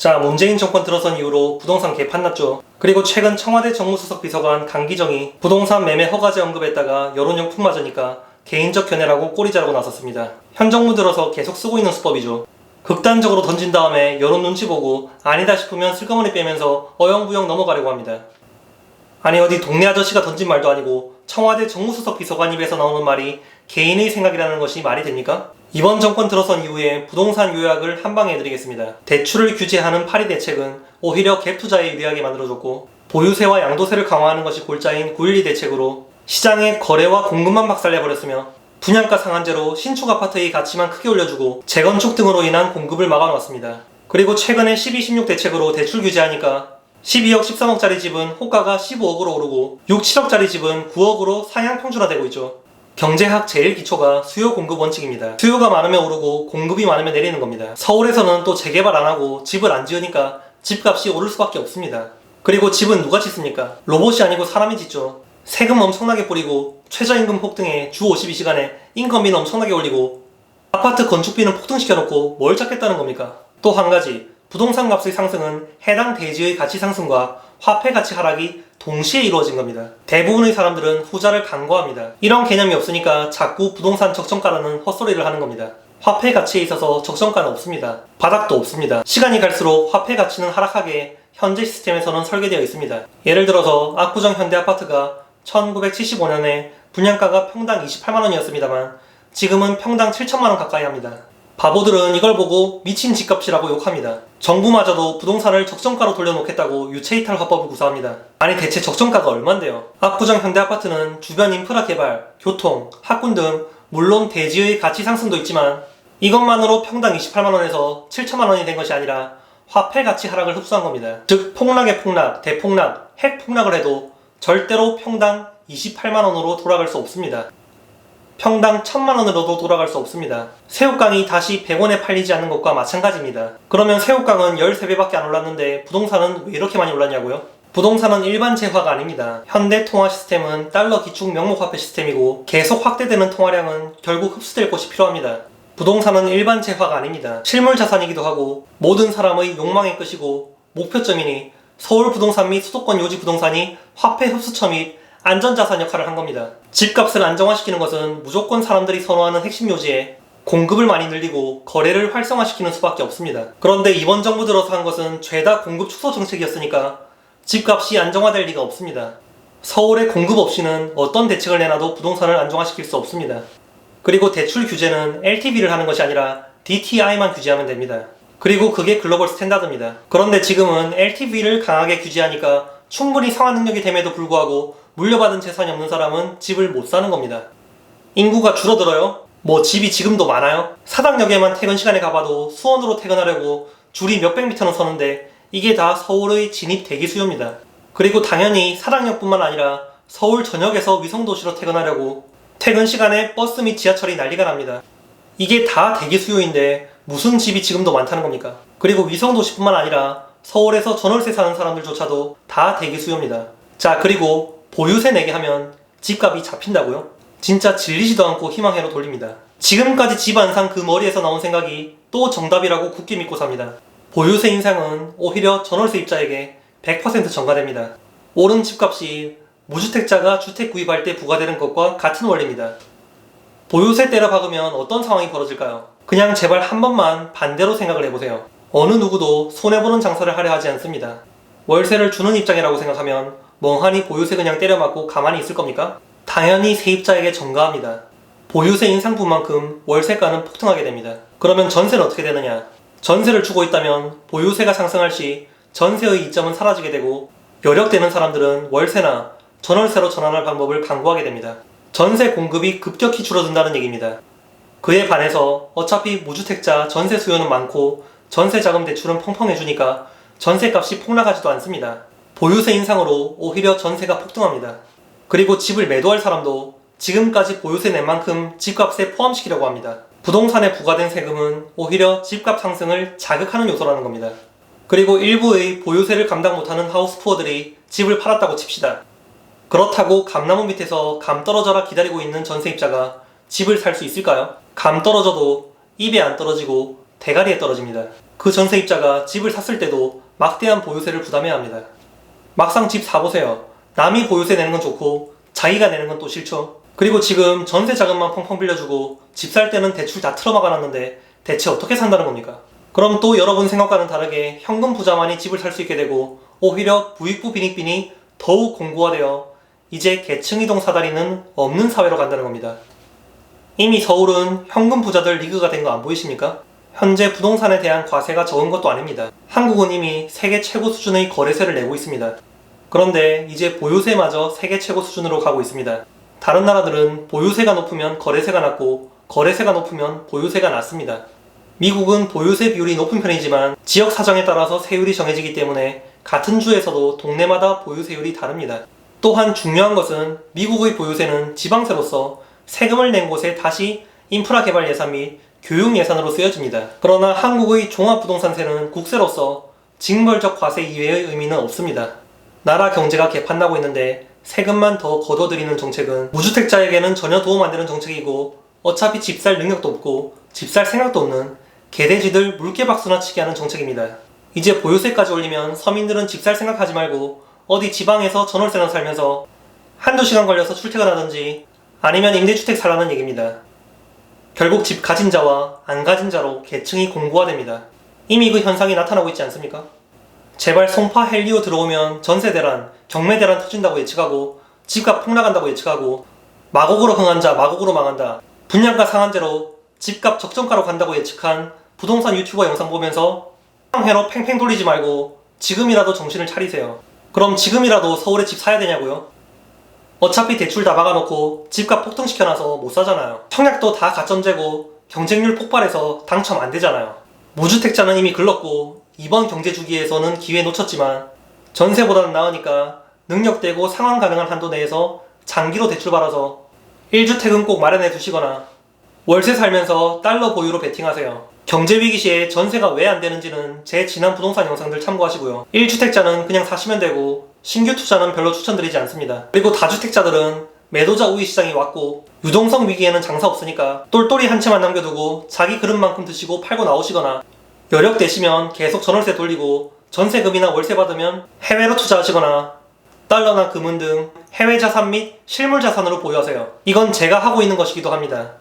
자, 문재인 정권 들어선 이후로 부동산 개판났죠. 그리고 최근 청와대 정무수석 비서관 강기정이 부동산 매매 허가제 언급했다가 여론용풍 맞으니까 개인적 견해라고 꼬리 자르고 나섰습니다. 현 정부 들어서 계속 쓰고 있는 수법이죠. 극단적으로 던진 다음에 여론 눈치 보고 아니다 싶으면 슬그머니 빼면서 어영부영 넘어가려고 합니다. 아니 어디 동네 아저씨가 던진 말도 아니고 청와대 정무수석 비서관 입에서 나오는 말이 개인의 생각이라는 것이 말이 됩니까? 이번 정권 들어선 이후에 부동산 요약을 한방에 해드리겠습니다. 대출을 규제하는 파리 대책은 오히려 갭 투자에 유리하게 만들어줬고 보유세와 양도세를 강화하는 것이 골자인 9.12 대책으로 시장의 거래와 공급만 박살내버렸으며 분양가 상한제로 신축 아파트의 가치만 크게 올려주고 재건축 등으로 인한 공급을 막아놨습니다. 그리고 최근에 12.16 대책으로 대출 규제하니까 12억, 13억짜리 집은 호가가 15억으로 오르고 6, 7억짜리 집은 9억으로 상향 평준화되고 있죠. 경제학 제일 기초가 수요 공급 원칙입니다. 수요가 많으면 오르고 공급이 많으면 내리는 겁니다. 서울에서는 또 재개발 안 하고 집을 안 지으니까 집값이 오를 수밖에 없습니다. 그리고 집은 누가 짓습니까? 로봇이 아니고 사람이 짓죠. 세금 엄청나게 뿌리고 최저임금 폭등에 주 52시간에 인건비는 엄청나게 올리고 아파트 건축비는 폭등시켜놓고 뭘 찾겠다는 겁니까? 또 한 가지, 부동산 값의 상승은 해당 대지의 가치 상승과 화폐 가치 하락이 동시에 이루어진 겁니다. 대부분의 사람들은 후자를 간과합니다. 이런 개념이 없으니까 자꾸 부동산 적정가라는 헛소리를 하는 겁니다. 화폐 가치에 있어서 적정가는 없습니다. 바닥도 없습니다. 시간이 갈수록 화폐 가치는 하락하게 현재 시스템에서는 설계되어 있습니다. 예를 들어서 압구정 현대아파트가 1975년에 분양가가 평당 28만원이었습니다만 지금은 평당 7천만원 가까이 합니다. 바보들은 이걸 보고 미친 집값이라고 욕합니다. 정부마저도 부동산을 적정가로 돌려놓겠다고 유체이탈 화법을 구사합니다. 아니 대체 적정가가 얼만데요? 압구정 현대아파트는 주변 인프라 개발, 교통, 학군 등 물론 대지의 가치 상승도 있지만 이것만으로 평당 28만원에서 7천만원이 된 것이 아니라 화폐 가치 하락을 흡수한 겁니다. 즉 폭락의 폭락, 대폭락, 핵폭락을 해도 절대로 평당 28만원으로 돌아갈 수 없습니다. 평당 1000만원으로도 돌아갈 수 없습니다. 새우깡이 다시 100원에 팔리지 않는 것과 마찬가지입니다. 그러면 새우깡은 13배밖에 안 올랐는데 부동산은 왜 이렇게 많이 올랐냐고요? 부동산은 일반 재화가 아닙니다. 현대 통화 시스템은 달러 기축 명목화폐 시스템이고 계속 확대되는 통화량은 결국 흡수될 것이 필요합니다. 부동산은 일반 재화가 아닙니다. 실물 자산이기도 하고 모든 사람의 욕망의 끝이고 목표점이니 서울 부동산 및 수도권 요지 부동산이 화폐 흡수처 및 안전자산 역할을 한 겁니다. 집값을 안정화시키는 것은 무조건 사람들이 선호하는 핵심 요지에 공급을 많이 늘리고 거래를 활성화시키는 수밖에 없습니다. 그런데 이번 정부 들어서 한 것은 죄다 공급 축소 정책이었으니까 집값이 안정화될 리가 없습니다. 서울에 공급 없이는 어떤 대책을 내놔도 부동산을 안정화시킬 수 없습니다. 그리고 대출 규제는 LTV를 하는 것이 아니라 DTI만 규제하면 됩니다. 그리고 그게 글로벌 스탠다드입니다. 그런데 지금은 LTV를 강하게 규제하니까 충분히 상환 능력이 됨에도 불구하고 물려받은 재산이 없는 사람은 집을 못 사는 겁니다. 인구가 줄어들어요? 뭐 집이 지금도 많아요? 사당역에만 퇴근 시간에 가봐도 수원으로 퇴근하려고 줄이 몇백 미터는 서는데 이게 다 서울의 진입 대기 수요입니다. 그리고 당연히 사당역뿐만 아니라 서울 전역에서 위성도시로 퇴근하려고 퇴근 시간에 버스 및 지하철이 난리가 납니다. 이게 다 대기 수요인데 무슨 집이 지금도 많다는 겁니까? 그리고 위성도시뿐만 아니라 서울에서 전월세 사는 사람들조차도 다 대기 수요입니다. 자, 그리고 보유세 내게 하면 집값이 잡힌다고요? 진짜 질리지도 않고 희망회로 돌립니다. 지금까지 집 안 산 그 머리에서 나온 생각이 또 정답이라고 굳게 믿고 삽니다. 보유세 인상은 오히려 전월세입자에게 100% 전가됩니다. 오른 집값이 무주택자가 주택 구입할 때 부과되는 것과 같은 원리입니다. 보유세 때려 박으면 어떤 상황이 벌어질까요? 그냥 제발 한 번만 반대로 생각을 해보세요. 어느 누구도 손해보는 장사를 하려 하지 않습니다. 월세를 주는 입장이라고 생각하면 멍하니 보유세 그냥 때려맞고 가만히 있을 겁니까? 당연히 세입자에게 전가합니다. 보유세 인상분만큼 월세가는 폭등하게 됩니다. 그러면 전세는 어떻게 되느냐? 전세를 주고 있다면 보유세가 상승할 시 전세의 이점은 사라지게 되고 여력되는 사람들은 월세나 전월세로 전환할 방법을 강구하게 됩니다. 전세 공급이 급격히 줄어든다는 얘기입니다. 그에 반해서 어차피 무주택자 전세 수요는 많고 전세자금 대출은 펑펑해주니까 전세값이 폭락하지도 않습니다. 보유세 인상으로 오히려 전세가 폭등합니다. 그리고 집을 매도할 사람도 지금까지 보유세 낸 만큼 집값에 포함시키려고 합니다. 부동산에 부과된 세금은 오히려 집값 상승을 자극하는 요소라는 겁니다. 그리고 일부의 보유세를 감당 못하는 하우스푸어들이 집을 팔았다고 칩시다. 그렇다고 감나무 밑에서 감 떨어져라 기다리고 있는 전세입자가 집을 살 수 있을까요? 감 떨어져도 입에 안 떨어지고 대가리에 떨어집니다. 그 전세입자가 집을 샀을 때도 막대한 보유세를 부담해야 합니다. 막상 집 사보세요. 남이 보유세 내는 건 좋고 자기가 내는 건 또 싫죠. 그리고 지금 전세 자금만 펑펑 빌려주고 집 살 때는 대출 다 틀어막아놨는데 대체 어떻게 산다는 겁니까? 그럼 또 여러분 생각과는 다르게 현금 부자만이 집을 살 수 있게 되고 오히려 부익부 빈익빈이 더욱 공고화되어 이제 계층이동 사다리는 없는 사회로 간다는 겁니다. 이미 서울은 현금 부자들 리그가 된 거 안 보이십니까? 현재 부동산에 대한 과세가 적은 것도 아닙니다. 한국은 이미 세계 최고 수준의 거래세를 내고 있습니다. 그런데 이제 보유세마저 세계 최고 수준으로 가고 있습니다. 다른 나라들은 보유세가 높으면 거래세가 낮고 거래세가 높으면 보유세가 낮습니다. 미국은 보유세 비율이 높은 편이지만 지역 사정에 따라서 세율이 정해지기 때문에 같은 주에서도 동네마다 보유세율이 다릅니다. 또한 중요한 것은 미국의 보유세는 지방세로서 세금을 낸 곳에 다시 인프라 개발 예산 및 교육 예산으로 쓰여집니다. 그러나 한국의 종합부동산세는 국세로서 징벌적 과세 이외의 의미는 없습니다. 나라 경제가 개판나고 있는데 세금만 더 걷어들이는 정책은 무주택자에게는 전혀 도움 안 되는 정책이고 어차피 집 살 능력도 없고 집 살 생각도 없는 개돼지들 물개박수나 치게 하는 정책입니다. 이제 보유세까지 올리면 서민들은 집 살 생각하지 말고 어디 지방에서 전월세나 살면서 한두 시간 걸려서 출퇴근하든지 아니면 임대주택 살라는 얘기입니다. 결국 집 가진 자와 안 가진 자로 계층이 공고화됩니다. 이미 그 현상이 나타나고 있지 않습니까? 제발 송파 헬리오 들어오면 전세 대란, 경매 대란 터진다고 예측하고 집값 폭락한다고 예측하고 마곡으로 흥한 자 마곡으로 망한다. 분양가 상한제로 집값 적정가로 간다고 예측한 부동산 유튜버 영상 보면서 회로 팽팽 돌리지 말고 지금이라도 정신을 차리세요. 그럼 지금이라도 서울에 집 사야 되냐고요? 어차피 대출 다 막아놓고 집값 폭등시켜놔서 못 사잖아요. 청약도 다 가점제고 경쟁률 폭발해서 당첨 안 되잖아요. 무주택자는 이미 글렀고 이번 경제주기에서는 기회 놓쳤지만 전세보다는 나으니까 능력되고 상환 가능한 한도 내에서 장기로 대출 받아서 1주택은 꼭 마련해 두시거나 월세 살면서 달러 보유로 베팅하세요. 경제위기 시에 전세가 왜 안 되는지는 제 지난 부동산 영상들 참고하시고요. 1주택자는 그냥 사시면 되고 신규 투자는 별로 추천드리지 않습니다. 그리고 다주택자들은 매도자 우위 시장이 왔고 유동성 위기에는 장사 없으니까 똘똘이 한 채만 남겨두고 자기 그릇만큼 드시고 팔고 나오시거나 여력 되시면 계속 전월세 돌리고 전세금이나 월세 받으면 해외로 투자하시거나 달러나 금은 등 해외 자산 및 실물 자산으로 보유하세요. 이건 제가 하고 있는 것이기도 합니다.